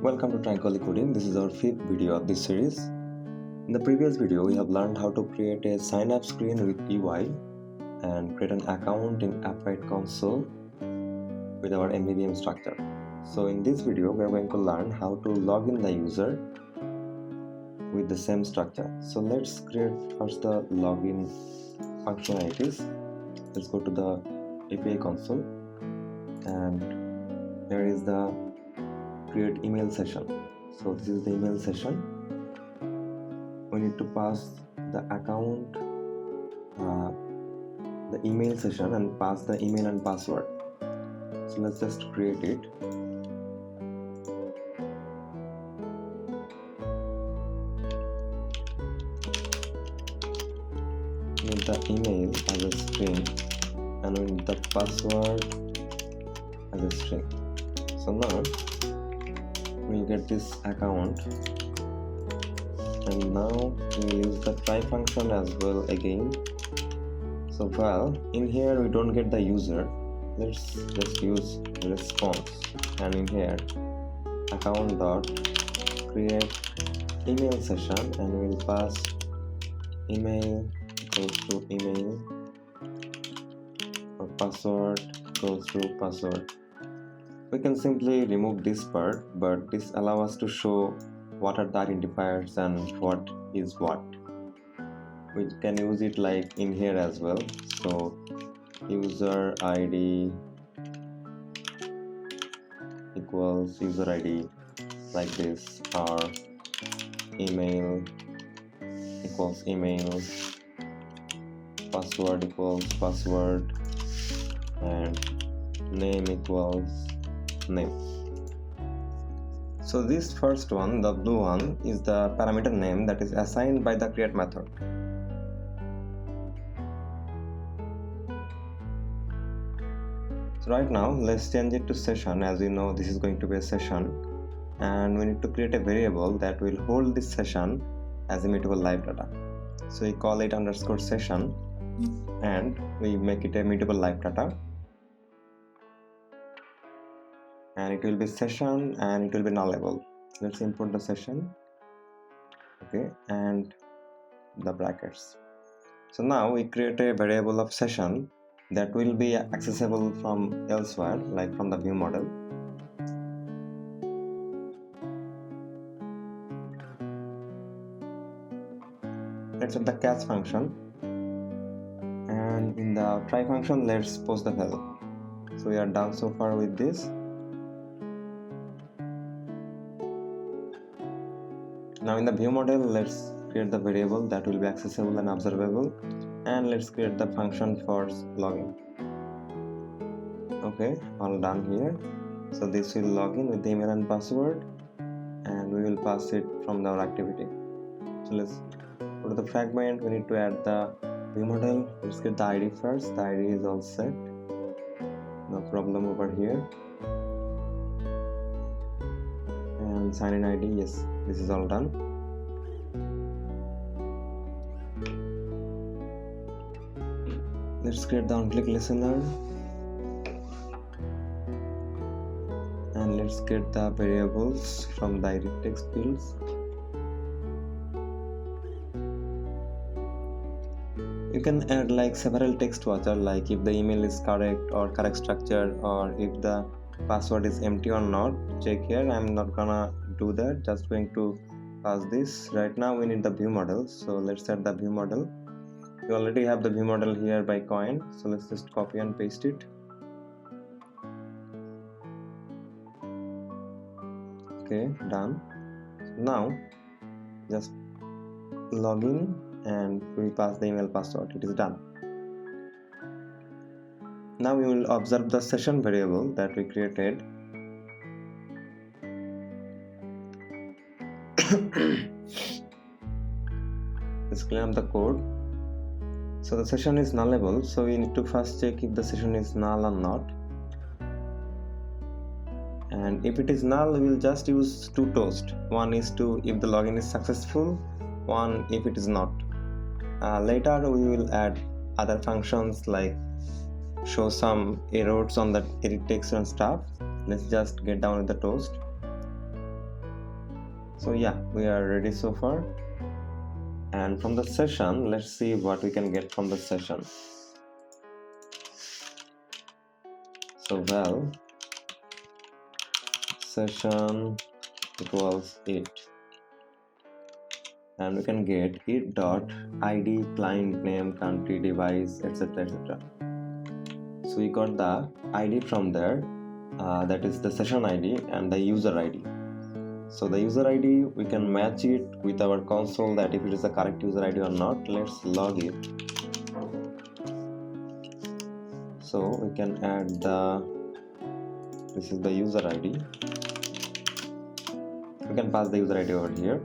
Welcome to Tranquilly Coding. This is our fifth video of this series. In the previous video, we have learned how to create a sign-up screen with UI and create an account in Appwrite console with our MVVM structure. So in this video, we are going to learn how to log in the user with the same structure. So let's create first the login functionalities. Let's go to the API console, and here is the create email session. So this is the email session. We need to pass the account, the email session, and pass the email and password. So let's just create it. With the email as a string and with the password as a string. So now we'll get this account, and now we'll use the try function as well again. So while in here we don't get the user, let's just use response, and in here account dot create email session, and we'll pass email equals to email or password equals to password. We can simply remove this part, but this allows us to show what are the identifiers and what is what. We can use it like in here as well. So user ID equals user ID like this, or email equals email, password equals password, and name equals name. So this first one, the blue one, is the parameter name that is assigned by the create method. So right now let's change it to session. As we know, this is going to be a session, and we need to create a variable that will hold this session as immutable live data. So we call it underscore session, and we make it a mutable live data, and it will be session and it will be nullable. Let's import the session, okay, and the brackets. So now we create a variable of session that will be accessible from elsewhere, like from the view model. Let's add the catch function, and in the try function let's post the value. So we are done so far with this. Now in the view model, let's create the variable that will be accessible and observable, and let's create the function for login. Okay, all done here. So this will log in with the email and password, and we will pass it from our activity. So let's go to the fragment. We need to add the view model. Let's get the ID first. The ID is all set, no problem over here. And sign in ID, yes, this is all done. Let's create the on-click listener, and let's get the variables from the edit text fields. You can add like several text watcher, like if the email is correct or correct structure, or if the password is empty or not. Check here. I'm not gonna do that, just going to pass this. Right now we need the view model, so let's add the view model. We already have the view model here by coin, so let's just copy and paste it. Okay, done. Now just log in and we pass the email password. It is done. Now we will observe the session variable that we created. Let's clean up the code. So the session is nullable, so we need to first check if the session is null or not. And if it is null, we will just use two toast. One is to if the login is successful, one if it is not. Later we will add other functions like show some errors on the edit text and stuff. Let's just get down with the toast. So yeah, we are ready so far. And from the session, let's see what we can get from the session. So well, session equals it, and we can get it dot id, client name, country, device, etc, etc. So we got the id from there, that is the session id and the user id. So the user id, we can match it with our console, that if it is the correct user id or not. Let's log it. So we can add this is the user id. We can pass the user id over here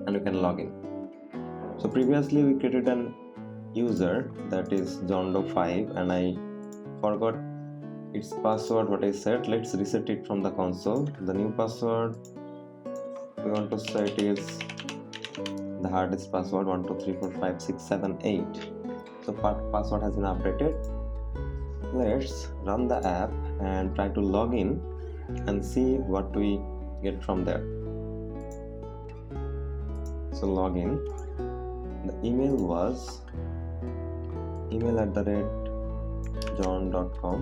and we can log in. So previously we created an user, that is jondo5, and I forgot its password what I set. Let's reset it from the console. The new password we want to set is the hardest password 12345678. So password has been updated. Let's run the app and try to log in and see what we get from there. So log in. The email was email@john.com.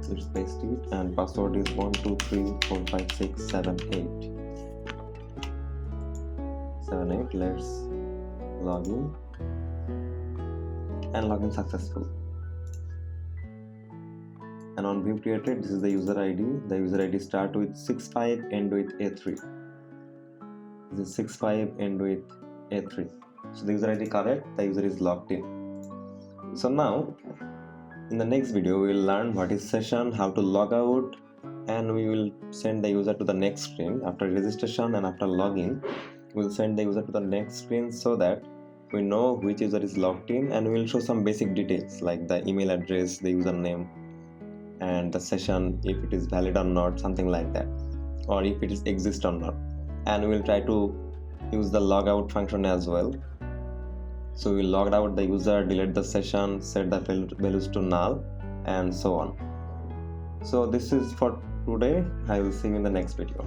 Let's paste it, and password is 12345678. Let's log in, and login successful. And on view created, this is the user ID. The user ID start with 65, end with A3. This is 65, end with A3. So the user ID correct, the user is logged in. So now in the next video we will learn what is session, how to log out, and we will send the user to the next screen. After registration and after login, we will send the user to the next screen so that we know which user is logged in, and we will show some basic details like the email address, the username, and the session, if it is valid or not, something like that, or if it is exist or not. And we will try to use the logout function as well. So we logged out the user, delete the session, set the values to null, and so on. So this is for today. I will see you in the next video.